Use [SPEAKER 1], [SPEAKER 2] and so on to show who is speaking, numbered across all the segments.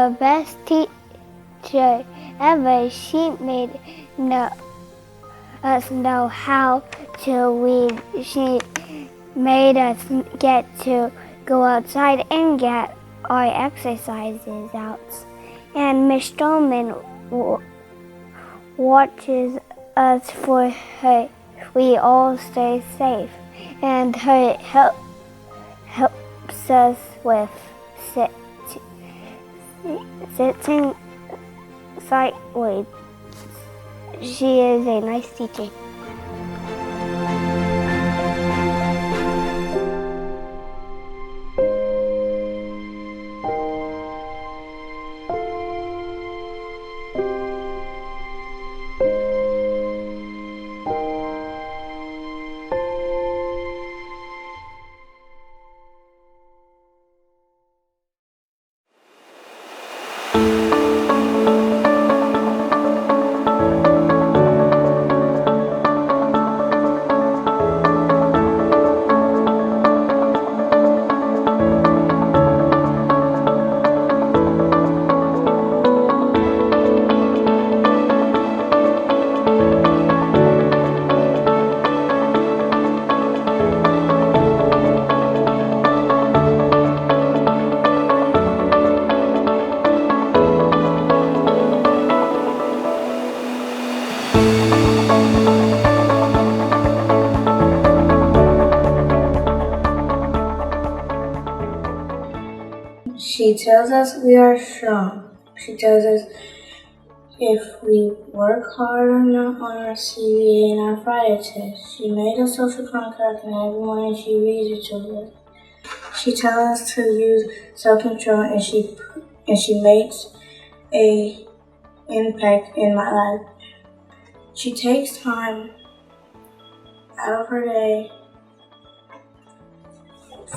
[SPEAKER 1] the best teacher ever. She made us know how to read. She made us get to go outside and get our exercises out. And Miss Stallman watches us for her. We all stay safe. And her helps us with sitting sideways. She is a nice teacher.
[SPEAKER 2] She tells us we are strong. She tells us if we work hard or not on our CVA and our Friday test. She made a social contract and every morning she reads it to us. She tells us to use self-control and she makes an impact in my life. She takes time out of her day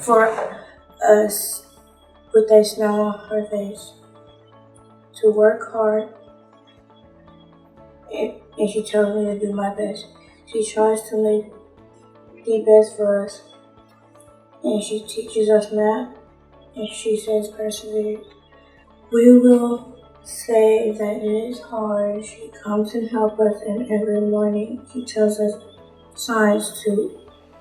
[SPEAKER 2] for us with a smile on her face to work hard, and she tells me to do my best. She tries to make the best for us, and she teaches us math, and she says persevere. We will say that it is hard. She comes and helps us, and every morning she tells us science too,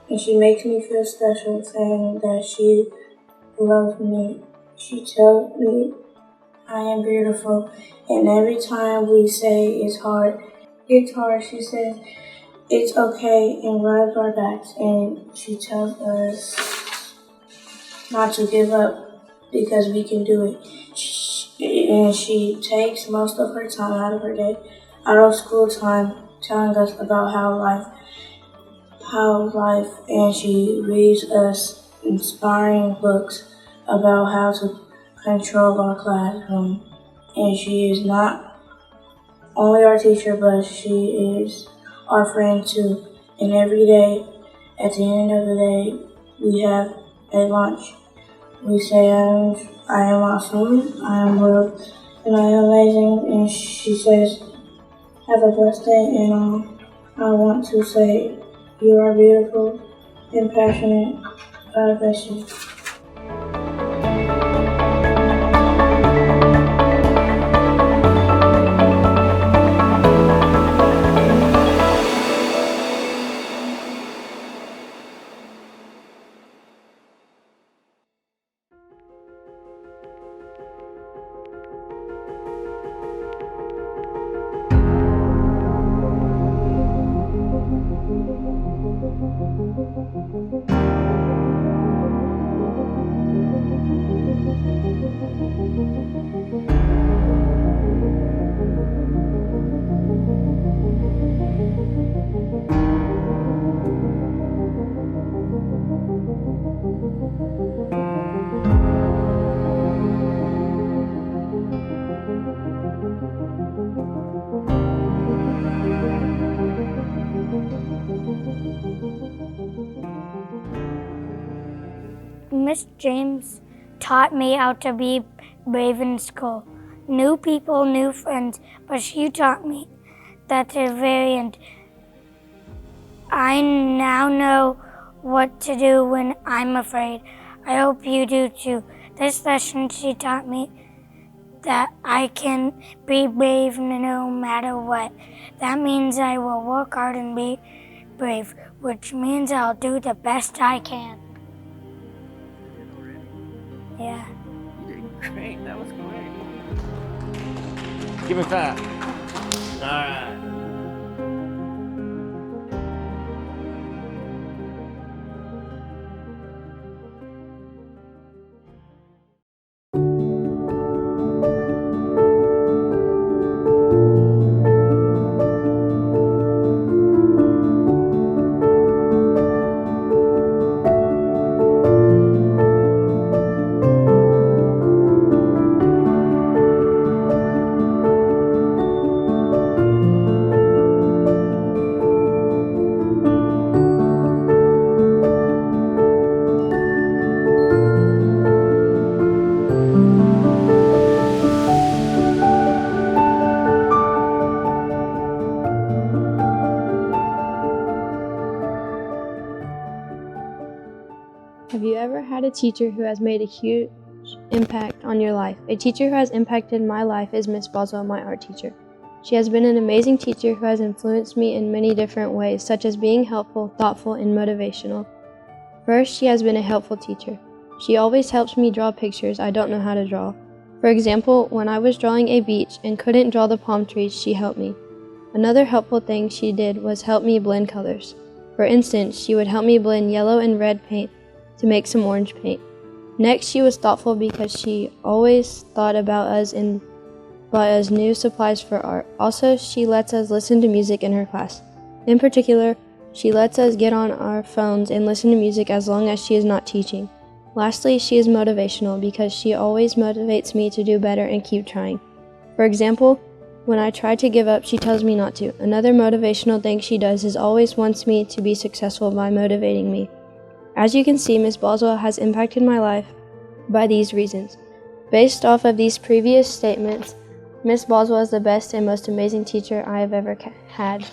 [SPEAKER 2] and she makes me feel special saying that she loves me. She tells me I am beautiful, and every time we say it's hard, she says it's okay and rubs our backs, and she tells us not to give up because we can do it. And she takes most of her time out of her day, out of school time, telling us about how life, and she reads us inspiring books about how to control our classroom. And she is not only our teacher, but she is our friend too. And every day, at the end of the day, we have a lunch. We say, I am awesome, I am loved, and I am amazing. And she says, have a blessed day. And I want to say, you are beautiful and passionate. God bless you.
[SPEAKER 1] Miss James taught me how to be brave in school. New people, new friends, but she taught me that they're and I now know what to do when I'm afraid. I hope you do too. This lesson she taught me that I can be brave no matter what. That means I will work hard and be brave, which means I'll do the best I can. Yeah.
[SPEAKER 3] You did great. That was great. Give me 5. All right.
[SPEAKER 4] Have you ever had a teacher who has made a huge impact on your life? A teacher who has impacted my life is Miss Boswell, my art teacher. She has been an amazing teacher who has influenced me in many different ways, such as being helpful, thoughtful, and motivational. First, she has been a helpful teacher. She always helps me draw pictures I don't know how to draw. For example, when I was drawing a beach and couldn't draw the palm trees, she helped me. Another helpful thing she did was help me blend colors. For instance, she would help me blend yellow and red paint to make some orange paint. Next, she was thoughtful because she always thought about us and bought us new supplies for art. Also, she lets us listen to music in her class. In particular, she lets us get on our phones and listen to music as long as she is not teaching. Lastly, she is motivational because she always motivates me to do better and keep trying. For example, when I try to give up, she tells me not to. Another motivational thing she does is always wants me to be successful by motivating me. As you can see, Miss Boswell has impacted my life by these reasons. Based off of these previous statements, Miss Boswell is the best and most amazing teacher I have ever had.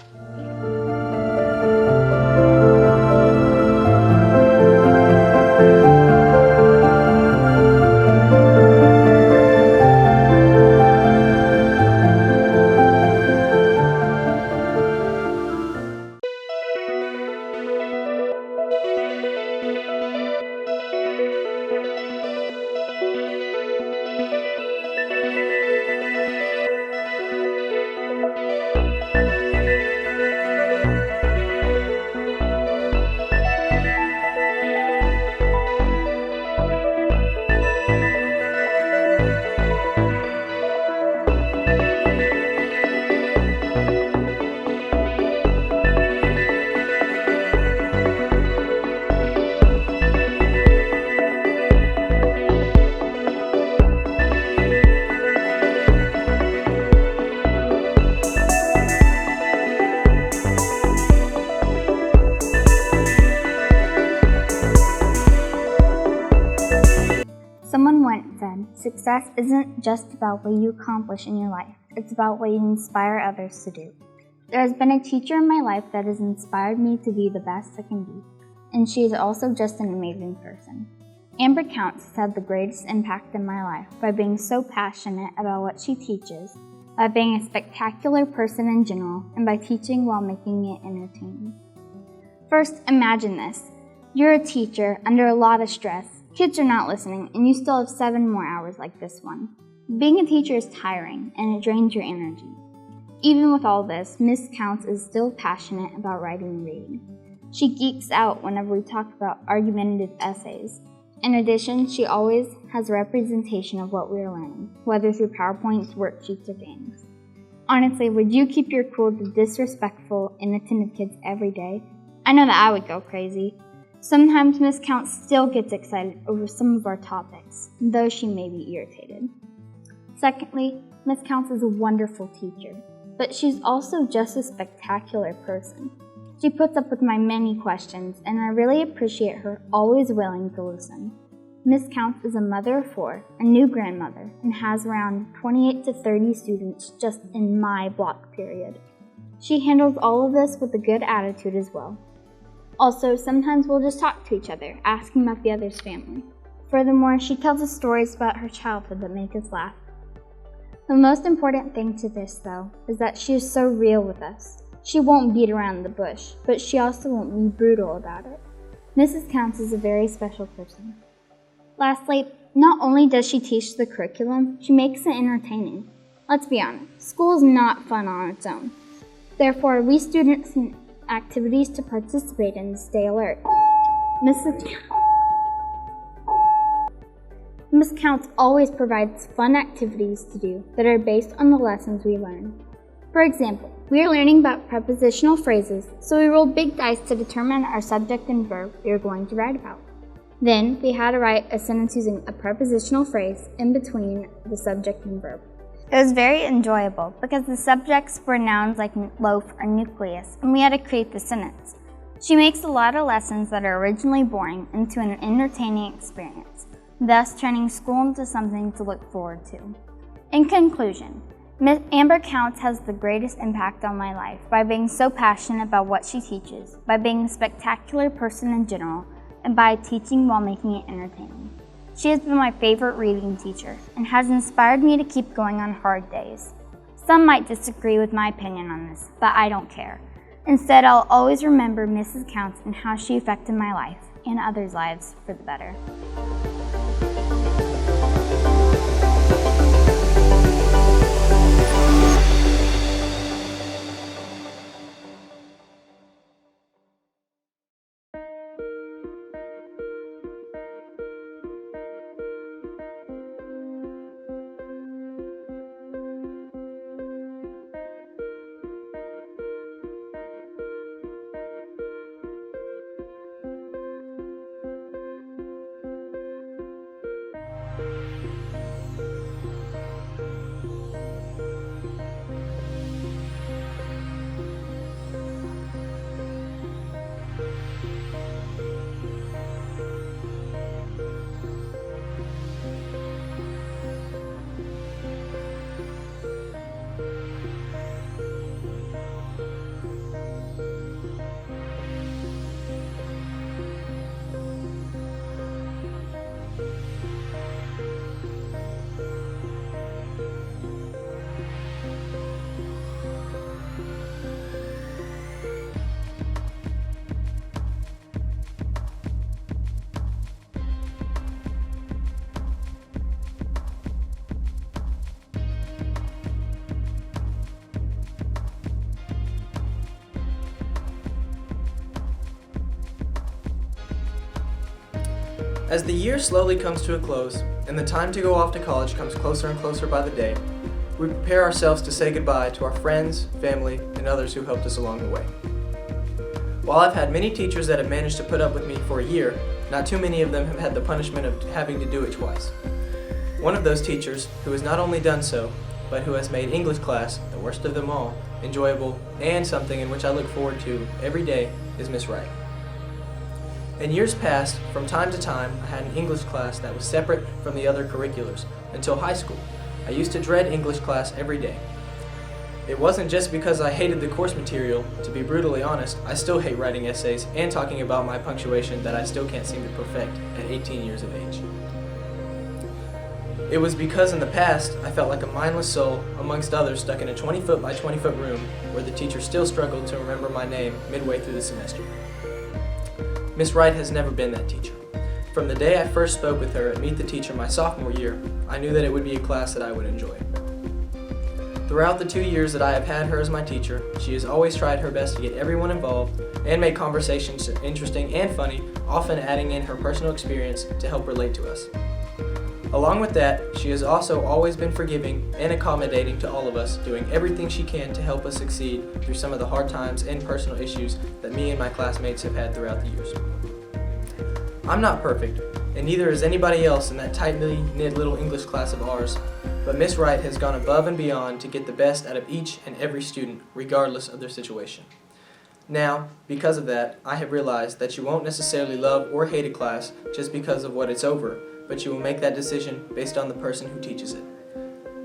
[SPEAKER 5] Someone once said, success isn't just about what you accomplish in your life, it's about what you inspire others to do. There has been a teacher in my life that has inspired me to be the best I can be, and she is also just an amazing person. Amber Counts has had the greatest impact in my life by being so passionate about what she teaches, by being a spectacular person in general, and by teaching while making it entertaining. First, imagine this. You're a teacher under a lot of stress. Kids are not listening, and you still have 7 more hours like this one. Being a teacher is tiring, and it drains your energy. Even with all this, Miss Counts is still passionate about writing and reading. She geeks out whenever we talk about argumentative essays. In addition, she always has representation of what we are learning, whether through PowerPoints, worksheets, or games. Honestly, would you keep your cool to disrespectful, inattentive kids every day? I know that I would go crazy. Sometimes Miss Counts still gets excited over some of our topics, though she may be irritated. Secondly, Miss Counts is a wonderful teacher, but she's also just a spectacular person. She puts up with my many questions, and I really appreciate her always willing to listen. Miss Counts is a mother of 4, a new grandmother, and has around 28 to 30 students just in my block period. She handles all of this with a good attitude as well. Also, sometimes we'll just talk to each other, asking about the other's family. Furthermore, she tells us stories about her childhood that make us laugh. The most important thing to this, though, is that she is so real with us. She won't beat around the bush, but she also won't be brutal about it. Mrs. Counts is a very special person. Lastly, not only does she teach the curriculum, she makes it entertaining. Let's be honest, school is not fun on its own. Therefore, we students need activities to participate in to stay alert. Miss Counts always provides fun activities to do that are based on the lessons we learn. For example, we are learning about prepositional phrases, so we roll big dice to determine our subject and verb we are going to write about. Then, we had to write a sentence using a prepositional phrase in between the subject and verb. It was very enjoyable because the subjects were nouns like loaf or nucleus, and we had to create the sentence. She makes a lot of lessons that are originally boring into an entertaining experience, thus turning school into something to look forward to. In conclusion, Miss Amber Counts has the greatest impact on my life by being so passionate about what she teaches, by being a spectacular person in general, and by teaching while making it entertaining. She has been my favorite reading teacher and has inspired me to keep going on hard days. Some might disagree with my opinion on this, but I don't care. Instead, I'll always remember Mrs. Counts and how she affected my life and others' lives for the better.
[SPEAKER 6] As the year slowly comes to a close, and the time to go off to college comes closer and closer by the day, we prepare ourselves to say goodbye to our friends, family, and others who helped us along the way. While I've had many teachers that have managed to put up with me for a year, not too many of them have had the punishment of having to do it twice. One of those teachers, who has not only done so, but who has made English class, the worst of them all, enjoyable and something in which I look forward to every day, is Miss Wright. In years past, from time to time, I had an English class that was separate from the other curriculars. Until high school, I used to dread English class every day. It wasn't just because I hated the course material. To be brutally honest, I still hate writing essays and talking about my punctuation that I still can't seem to perfect at 18 years of age. It was because in the past, I felt like a mindless soul amongst others stuck in a 20-foot by 20-foot room where the teacher still struggled to remember my name midway through the semester. Miss Wright has never been that teacher. From the day I first spoke with her at Meet the Teacher my sophomore year, I knew that it would be a class that I would enjoy. Throughout the 2 years that I have had her as my teacher, she has always tried her best to get everyone involved and make conversations interesting and funny, often adding in her personal experience to help relate to us. Along with that, she has also always been forgiving and accommodating to all of us, doing everything she can to help us succeed through some of the hard times and personal issues that me and my classmates have had throughout the years. I'm not perfect, and neither is anybody else in that tightly knit little English class of ours, but Miss Wright has gone above and beyond to get the best out of each and every student, regardless of their situation. Now, because of that, I have realized that you won't necessarily love or hate a class just because of what it's over, but you will make that decision based on the person who teaches it.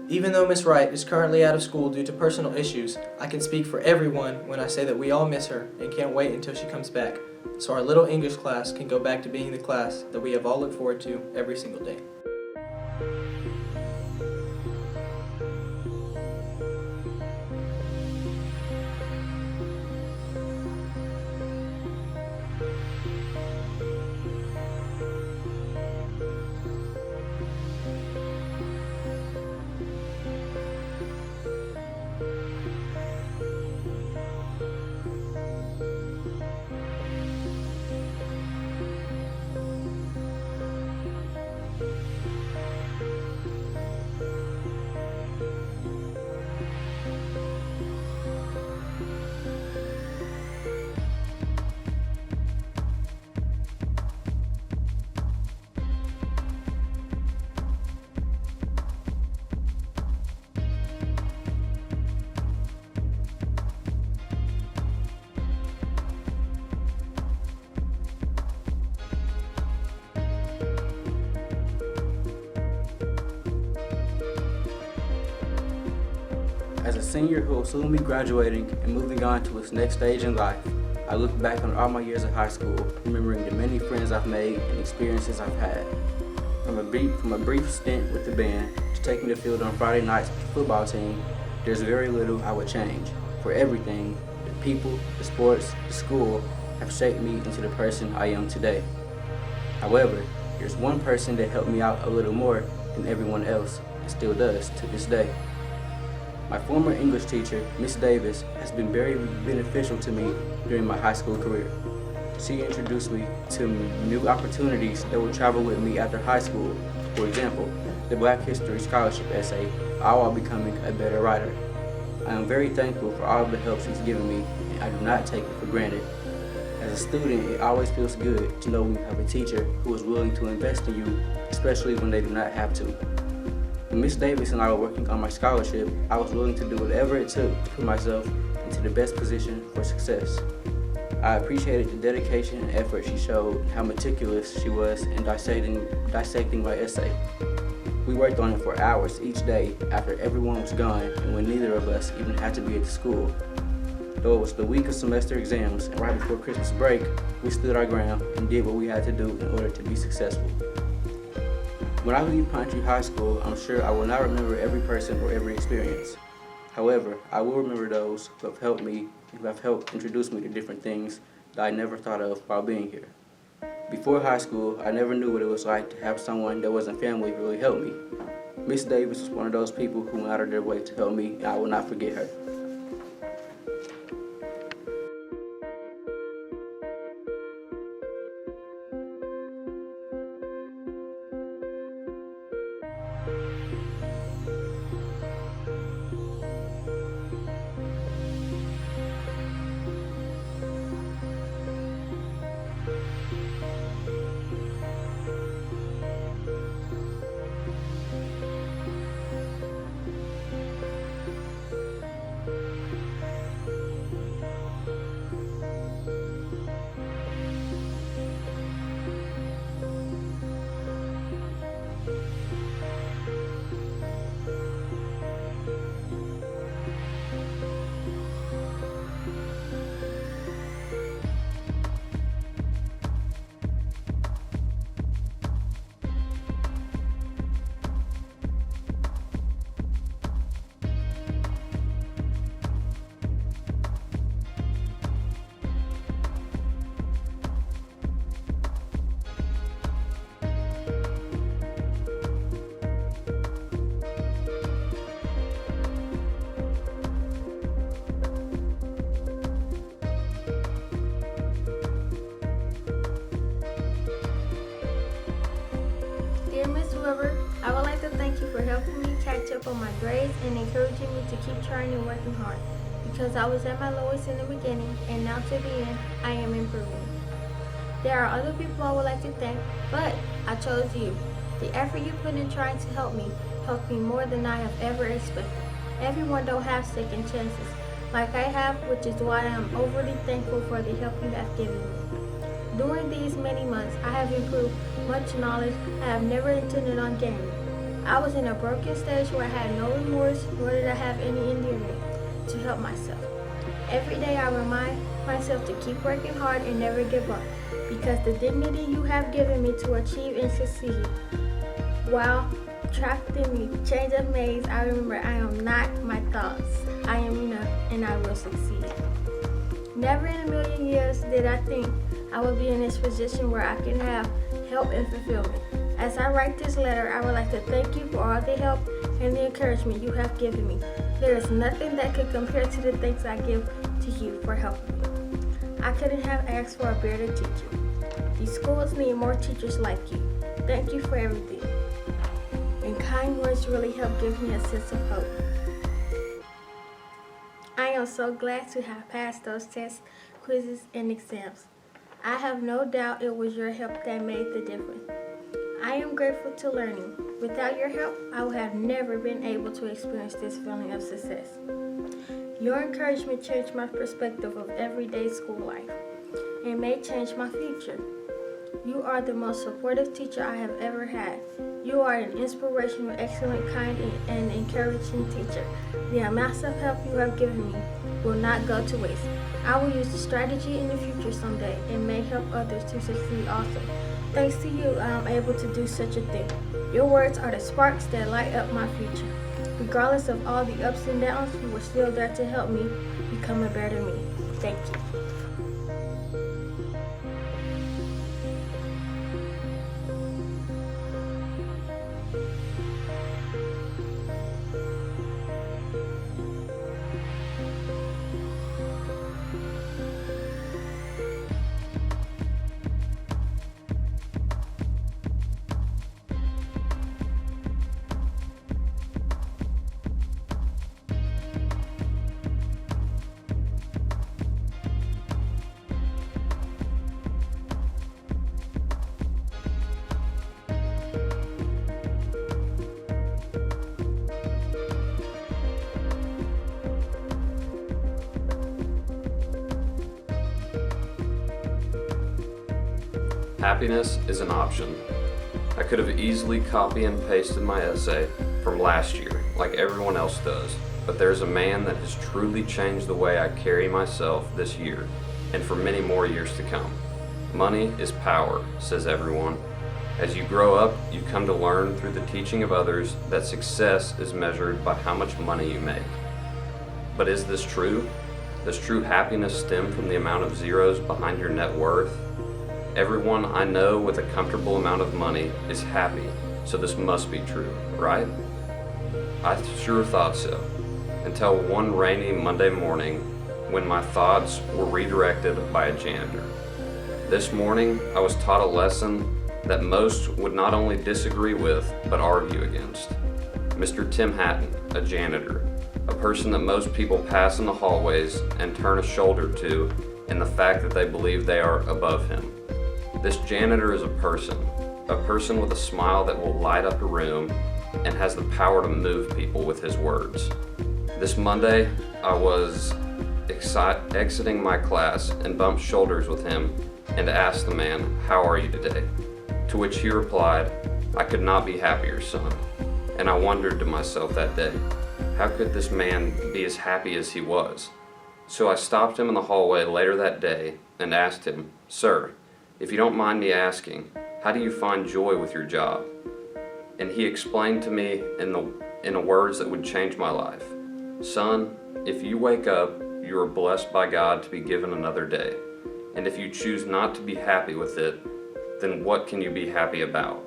[SPEAKER 6] Even though Miss Wright is currently out of school due to personal issues, I can speak for everyone when I say that we all miss her and can't wait until she comes back, so our little English class can go back to being the class that we have all looked forward to every single day.
[SPEAKER 7] senior who will soon be graduating and moving on to his next stage in life, I look back on all my years of high school, remembering the many friends I've made and experiences I've had. From a brief stint with the band to taking the field on Friday nights with the football team, there's very little I would change. For everything, the people, the sports, the school have shaped me into the person I am today. However, there's one person that helped me out a little more than everyone else and still does to this day. My former English teacher, Miss Davis, has been very beneficial to me during my high school career. She introduced me to new opportunities that will travel with me after high school. For example, the Black History Scholarship essay, all while becoming a better writer. I am very thankful for all of the help she's given me, and I do not take it for granted. As a student, it always feels good to know we have a teacher who is willing to invest in you, especially when they do not have to. When Miss Davis and I were working on my scholarship, I was willing to do whatever it took to put myself into the best position for success. I appreciated the dedication and effort she showed and how meticulous she was in dissecting my essay. We worked on it for hours each day after everyone was gone and when neither of us even had to be at the school. Though it was the week of semester exams and right before Christmas break, we stood our ground and did what we had to do in order to be successful. When I leave Pine Tree High School, I'm sure I will not remember every person or every experience. However, I will remember those who have helped me and who have helped introduce me to different things that I never thought of while being here. Before high school, I never knew what it was like to have someone that wasn't family really help me. Miss Davis was one of those people who went out of their way to help me, and I will not forget her.
[SPEAKER 8] Dear Miss Weber, I would like to thank you for helping me catch up on my grades and encouraging me to keep trying and working hard, because I was at my lowest in the beginning and now to the end, I am improving. There are other people I would like to thank, but I chose you. The effort you put in trying to help me helped me more than I have ever expected. Everyone don't have second chances like I have, which is why I am overly thankful for the help you have given me. During these many months, I have improved much knowledge I have never intended on gaining. I was in a broken stage where I had no remorse, nor did I have any endearment to help myself. Every day I remind myself to keep working hard and never give up, because the dignity you have given me to achieve and succeed. While tracking me change of maze, I remember I am not my thoughts. I am enough and I will succeed. Never in a million years did I think I would be in this position where I can have help and fulfillment. As I write this letter, I would like to thank you for all the help and the encouragement you have given me. There is nothing that could compare to the thanks I give to you for helping me. I couldn't have asked for a better teacher. These schools need more teachers like you. Thank you for everything. And kind words really help give me a sense of hope. I am so glad to have passed those tests, quizzes, and exams. I have no doubt it was your help that made the difference. I am grateful to learning. Without your help, I would have never been able to experience this feeling of success. Your encouragement changed my perspective of everyday school life and may change my future. You are the most supportive teacher I have ever had. You are an inspirational, excellent, kind, and encouraging teacher. The amounts of help you have given me will not go to waste. I will use the strategy in the future someday and may help others to succeed also. Thanks to you, I am able to do such a thing. Your words are the sparks that light up my future. Regardless of all the ups and downs, you were still there to help me become a better me. Thank you.
[SPEAKER 9] Happiness is an option. I could have easily copy and pasted my essay from last year, like everyone else does, but there's a man that has truly changed the way I carry myself this year, and for many more years to come. Money is power, says everyone. As you grow up, you come to learn through the teaching of others that success is measured by how much money you make. But is this true? Does true happiness stem from the amount of zeros behind your net worth? Everyone I know with a comfortable amount of money is happy, so this must be true, right? I sure thought so, until one rainy Monday morning when my thoughts were redirected by a janitor. This morning, I was taught a lesson that most would not only disagree with, but argue against. Mr. Tim Hatton, a janitor, a person that most people pass in the hallways and turn a shoulder to in the fact that they believe they are above him. This janitor is a person with a smile that will light up a room and has the power to move people with his words. This Monday, I was exiting my class and bumped shoulders with him and asked the man, "How are you today?" To which he replied, "I could not be happier, son." And I wondered to myself that day, how could this man be as happy as he was? So I stopped him in the hallway later that day and asked him, "Sir, if you don't mind me asking, how do you find joy with your job?" And he explained to me in words that would change my life. "Son, if you wake up, you are blessed by God to be given another day. And if you choose not to be happy with it, then what can you be happy about?"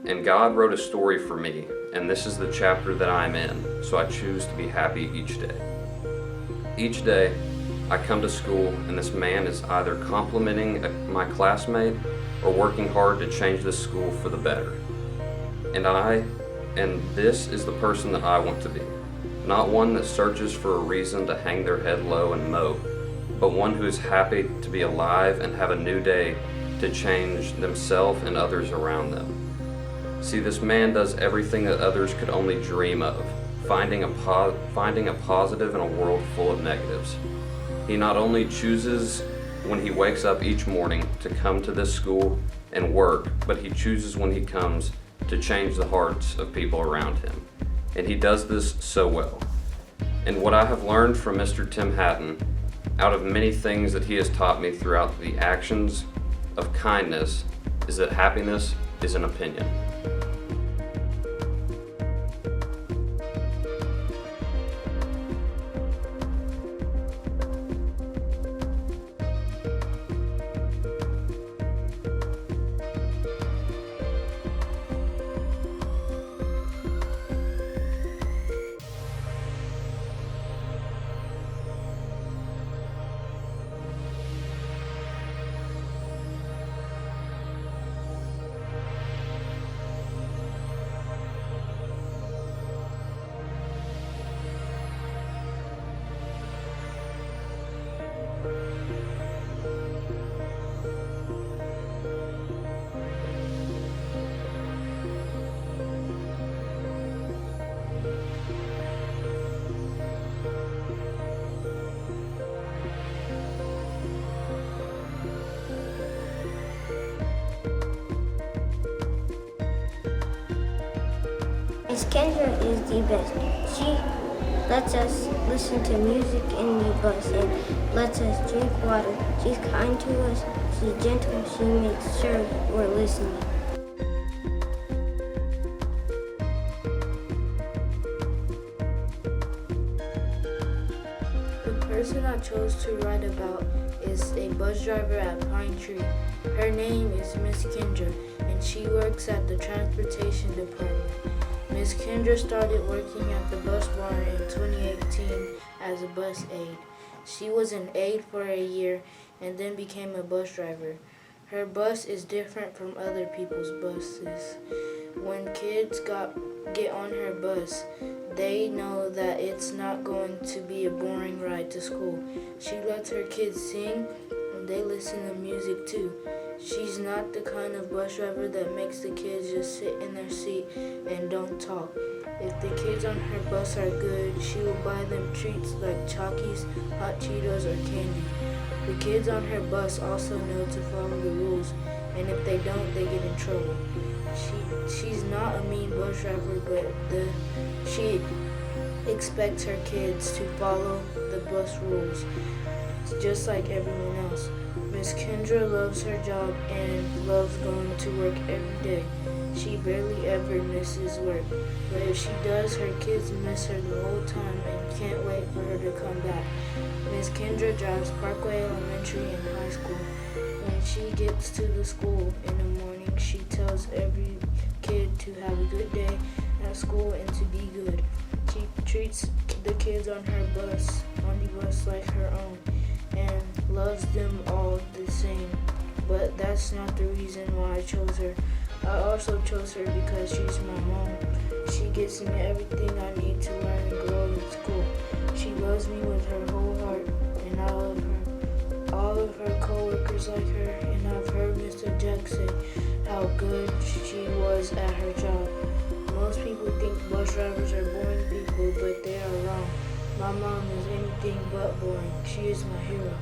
[SPEAKER 9] And God wrote a story for me, and this is the chapter that I'm in, so I choose to be happy each day. Each day, I come to school and this man is either complimenting my classmate or working hard to change this school for the better. And this is the person that I want to be. Not one that searches for a reason to hang their head low and mope, but one who is happy to be alive and have a new day to change themselves and others around them. See, this man does everything that others could only dream of, finding a positive in a world full of negatives. He not only chooses when he wakes up each morning to come to this school and work, but he chooses when he comes to change the hearts of people around him. And he does this so well. And what I have learned from Mr. Tim Hatton, out of many things that he has taught me throughout the actions of kindness, is that happiness is an opinion.
[SPEAKER 10] Miss Kendra is the best. She lets us listen to music in the bus and lets us drink water. She's kind to us. She's gentle. She makes sure we're listening.
[SPEAKER 11] The person I chose to write about is a bus driver at Pine Tree. Her name is Miss Kendra, and she works at the transportation department. Miss Kendra started working at the bus barn in 2018 as a bus aide. She was an aide for a year and then became a bus driver. Her bus is different from other people's buses. When kids get on her bus, they know that it's not going to be a boring ride to school. She lets her kids sing and they listen to music too. She's not the kind of bus driver that makes the kids just sit in their seat and don't talk. If the kids on her bus are good, she will buy them treats like Chalkies, hot Cheetos, or candy. The kids on her bus also know to follow the rules, and if they don't, they get in trouble. She's not a mean bus driver, but she expects her kids to follow the bus rules, just like everyone else. Miss Kendra loves her job and loves going to work every day. She barely ever misses work, but if she does, her kids miss her the whole time and can't wait for her to come back. Miss Kendra drives Parkway Elementary and High School. When she gets to the school in the morning, she tells every kid to have a good day at school and to be good. She treats the kids on the bus like her own, and loves them all the same. But that's not the reason why I chose her. I also chose her because she's my mom. She gives me everything I need to learn and grow in school. She loves me with her whole heart, and I love her. All of her co-workers like her, and I've heard Mr. Jack say how good she was at her job. Most people think bus drivers are boring people, but they are wrong. My mom is anything but boring. She is my hero.